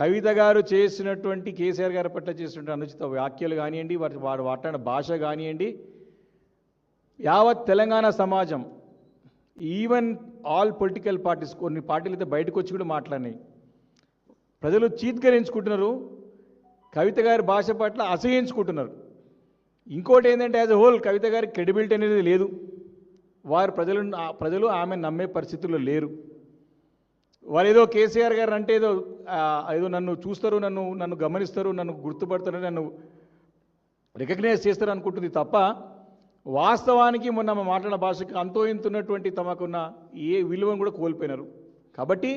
కవిత గారు చేసినటువంటి కేసీఆర్ గారి పట్ల చేసినటువంటి అనుచిత వ్యాఖ్యలు కానివ్వండి, వారు మాట్లాడిన భాష కానివ్వండి, యావత్ తెలంగాణ సమాజం, ఈవెన్ ఆల్ పొలిటికల్ పార్టీస్, కొన్ని పార్టీలు అయితే బయటకు వచ్చి కూడా మాట్లాడినాయి. ప్రజలు చీత్కరించుకుంటున్నారు, కవిత గారి భాష పట్ల అసహించుకుంటున్నారు. ఇంకోటి ఏంటంటే యాజ్ ఎ హోల్ కవిత గారికి క్రెడిబిలిటీ అనేది లేదు. వారు ప్రజలు ఆమె నమ్మే పరిస్థితుల్లో లేరు. వాళ్ళు ఏదో కేసీఆర్ గారు అంటే ఏదో నన్ను చూస్తారు, నన్ను గమనిస్తారు, నన్ను గుర్తుపడతారు, నన్ను రికగ్నైజ్ చేస్తారు అనుకుంటుంది తప్ప వాస్తవానికి మొన్న మాట్లాడిన భాషకి అంతో ఇంతున్నటువంటి తమకున్న ఏ విలువను కూడా కోల్పోయినారు. కాబట్టి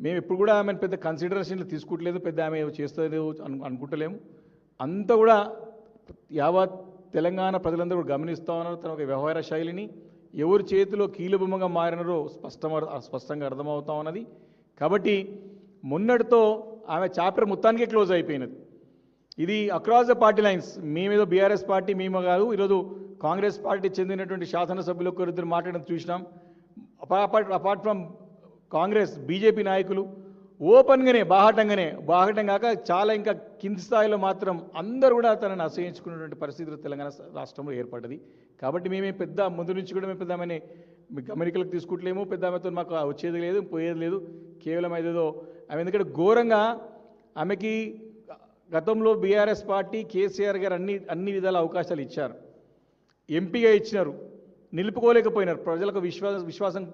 మేము ఎప్పుడు కూడా ఆమెను పెద్ద కన్సిడరేషన్లు తీసుకుంటలేదు, పెద్ద ఆమె చేస్తుంది అనుకుంటలేము. అంతా కూడా యావత్ తెలంగాణ ప్రజలందరూ కూడా గమనిస్తూ ఉన్నారు తన ఒక వ్యవహార శైలిని. ఎవరి చేతిలో కీలుబొమ్మగా మారినారో స్పష్టంగా అర్థమవుతా ఉన్నది. కాబట్టి మొన్నటితో ఆమె చాప్టర్ మొత్తానికే క్లోజ్ అయిపోయినది. ఇది అక్రాస్ ద పార్టీ లైన్స్. మేమేదో బీఆర్ఎస్ పార్టీ మేము కాదు, ఈరోజు కాంగ్రెస్ పార్టీ చెందినటువంటి శాసనసభ్యులు ఒకరిద్దరు మాట్లాడడం చూసినాం. అపార్ట్ ఫ్రమ్ కాంగ్రెస్, బీజేపీ నాయకులు ఓపెన్గానే బాహటం కాక చాలా ఇంకా కింది స్థాయిలో మాత్రం అందరూ కూడా తనని అసహించుకున్నటువంటి పరిస్థితులు తెలంగాణ రాష్ట్రంలో ఏర్పడ్డది. కాబట్టి మేమే పెద్ద ముందు నుంచి కూడా మేము పెద్ద ఆమెని గమనికలకు తీసుకుంటలేము, పెద్ద ఆమెతో మాకు వచ్చేది లేదు, పోయేది లేదు. కేవలం ఏదేదో ఆమె ఎందుకంటే ఘోరంగా ఆమెకి గతంలో బీఆర్ఎస్ పార్టీ కేసీఆర్ గారు అన్ని విధాల అవకాశాలు ఇచ్చారు, ఎంపీగా ఇచ్చినారు, నిలుపుకోలేకపోయినారు. ప్రజలకు విశ్వాసం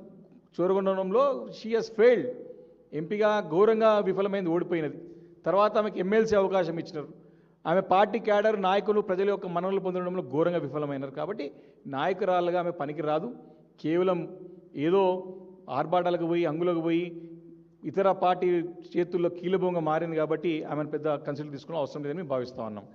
చూరగొనడంలో షీ హస్ ఫెయిల్డ్. ఎంపీగా ఘోరంగా విఫలమైంది, ఓడిపోయినది. తర్వాత ఆమెకు ఎమ్మెల్సీ అవకాశం ఇచ్చినారు. ఆమె పార్టీ క్యాడర్ నాయకులు ప్రజల యొక్క మన్ననలు పొందడంలో ఘోరంగా విఫలమైనారు. కాబట్టి నాయకురాలుగా ఆమె పనికి రాదు. కేవలం ఏదో ఆర్భాటాలకు పోయి అంగులకు పోయి ఇతర పార్టీ చేతుల్లో కీలుబొంగ మారింది. కాబట్టి ఆమెను పెద్ద కన్సిడర్ తీసుకునే అవసరం లేదని భావిస్తూ ఉన్నాం.